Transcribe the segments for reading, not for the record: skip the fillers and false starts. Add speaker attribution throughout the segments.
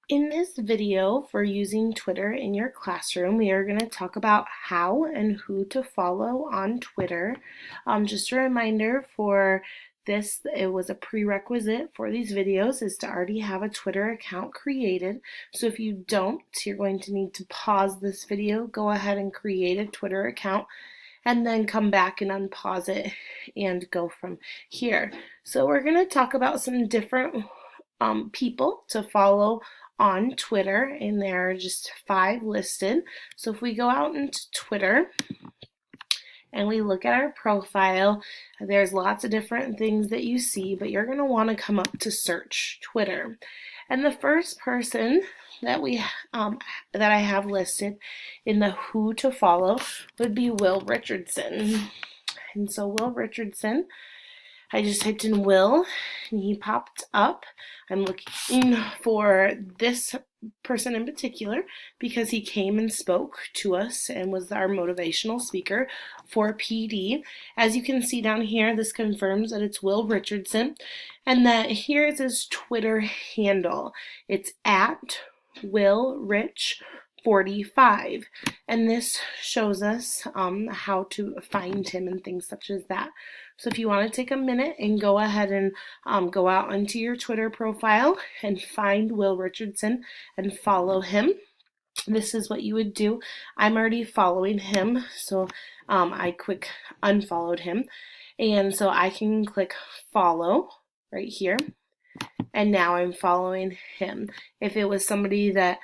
Speaker 1: In this video for using Twitter in your classroom, we are going to talk about how and who to follow on Twitter. Just a reminder for this, it was a prerequisite for these videos is to already have a Twitter account created. So if you don't, you're going to need to pause this video, go ahead and create a Twitter account, and then come back and unpause it and go from here. So we're going to talk about some different people to follow on Twitter, and there are just 5 listed. So if we go out into Twitter and we look at our profile, there's lots of different things that you see, but you're going to want to come up to search Twitter. And the first person that that I have listed in the who to follow would be Will Richardson. And so Will Richardson, I just typed in Will and he popped up. I'm looking for this person in particular because he came and spoke to us and was our motivational speaker for PD. As you can see down here, this confirms that it's Will Richardson and that here is his Twitter handle. It's at WillRich45, and this shows us how to find him and things such as that. So if you want to take a minute and go ahead and go out onto your Twitter profile and find Will Richardson and follow him, this is what you would do. I'm already following him, so I quick unfollowed him, and so I can click follow right here, and now I'm following him. If it was somebody that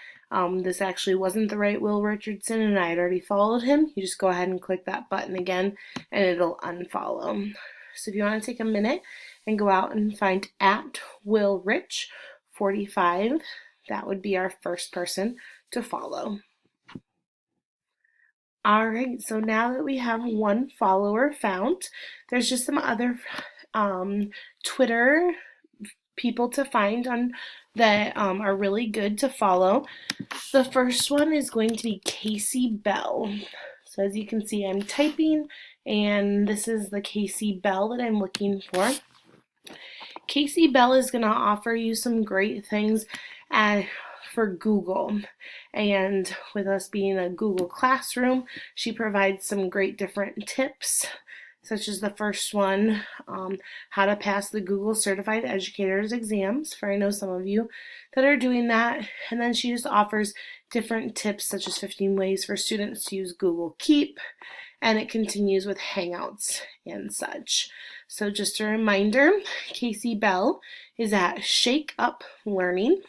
Speaker 1: this actually wasn't the right Will Richardson and I had already followed him, you just go ahead and click that button again and it'll unfollow. So if you want to take a minute and go out and find at WillRich45, that would be our first person to follow. Alright, so now that we have one follower found, there's just some other Twitter people to find on that are really good to follow. The first one is going to be Casey Bell. So as you can see, I'm typing, and this is the Casey Bell that I'm looking for. Casey Bell is going to offer you some great things for Google, and with us being a Google Classroom, she provides some great different tips, such as the first one, how to pass the Google Certified Educators exams, for I know some of you that are doing that. And then she just offers different tips such as 15 ways for students to use Google Keep, and it continues with Hangouts and such. So just a reminder, Casey Bell is at Shake Up Learning,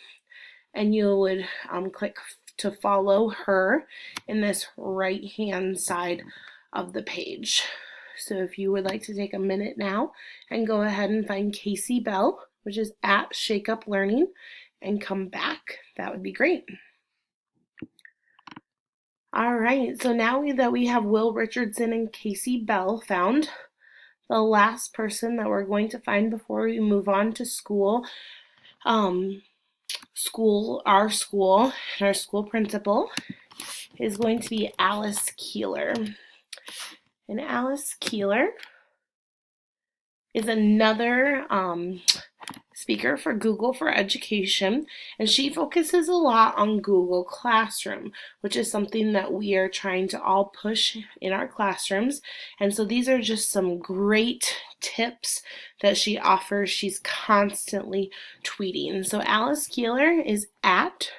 Speaker 1: and you would click to follow her in this right hand side of the page. So if you would like to take a minute now and go ahead and find Casey Bell, which is at Shake Up Learning, and come back, that would be great. All right, so now that we have Will Richardson and Casey Bell found, the last person that we're going to find before we move on to our school principal is going to be Alice Keeler. And Alice Keeler is another speaker for Google for Education, and she focuses a lot on Google Classroom, which is something that we are trying to all push in our classrooms. And so these are just some great tips that she offers. She's constantly tweeting. So Alice Keeler is at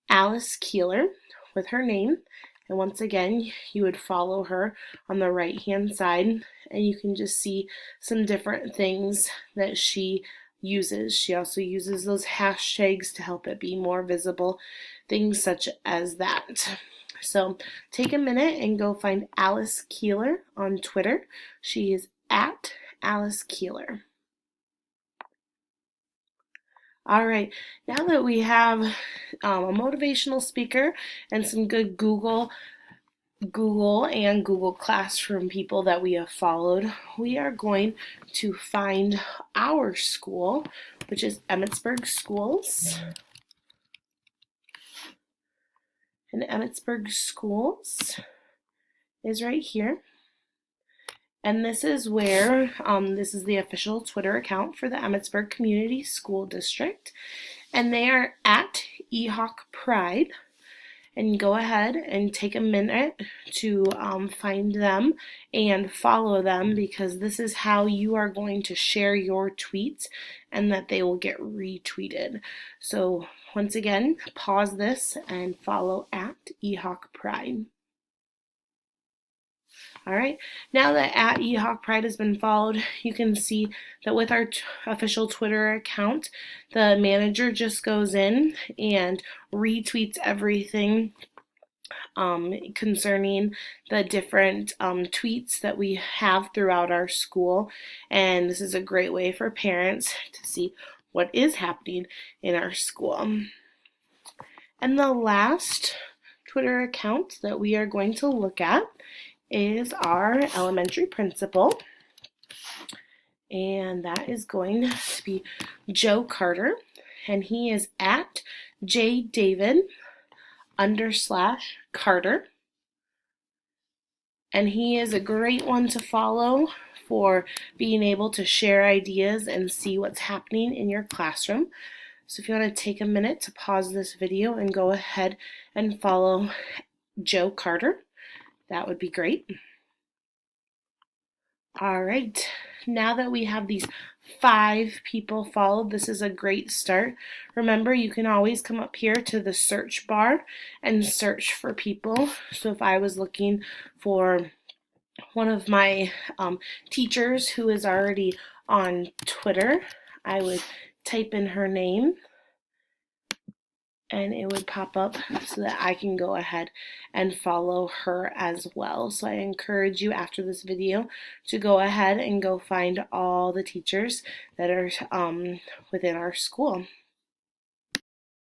Speaker 1: Alice Keeler with her name. And once again, you would follow her on the right hand side, and you can just see some different things that she uses. She also uses those hashtags to help it be more visible, things such as that. So take a minute and go find Alice Keeler on Twitter. She is at Alice Keeler. All right, now that we have a motivational speaker and some good Google and Google Classroom people that we have followed, we are going to find our school, which is Emmetsburg Schools. And Emmetsburg Schools is right here. And this is where, this is the official Twitter account for the Emmetsburg Community School District. and they are at EHawk Pride. And go ahead and take a minute to find them and follow them, because this is how you are going to share your tweets and that they will get retweeted. So once again, pause this and follow at EHawk Pride. All right, now that at EHawk Pride has been followed, you can see that with our official Twitter account, the manager just goes in and retweets everything concerning the different tweets that we have throughout our school. And this is a great way for parents to see what is happening in our school. And the last Twitter account that we are going to look at is our elementary principal. And that is going to be Joe Carter. And he is at jdavid_Carter. And he is a great one to follow for being able to share ideas and see what's happening in your classroom. So if you want to take a minute to pause this video and go ahead and follow Joe Carter, that would be great. All right, now that we have these 5 people followed, this is a great start. Remember, you can always come up here to the search bar and search for people. So if I was looking for one of my teachers who is already on Twitter, I would type in her name and it would pop up so that I can go ahead and follow her as well. So I encourage you after this video to go ahead and go find all the teachers that are within our school.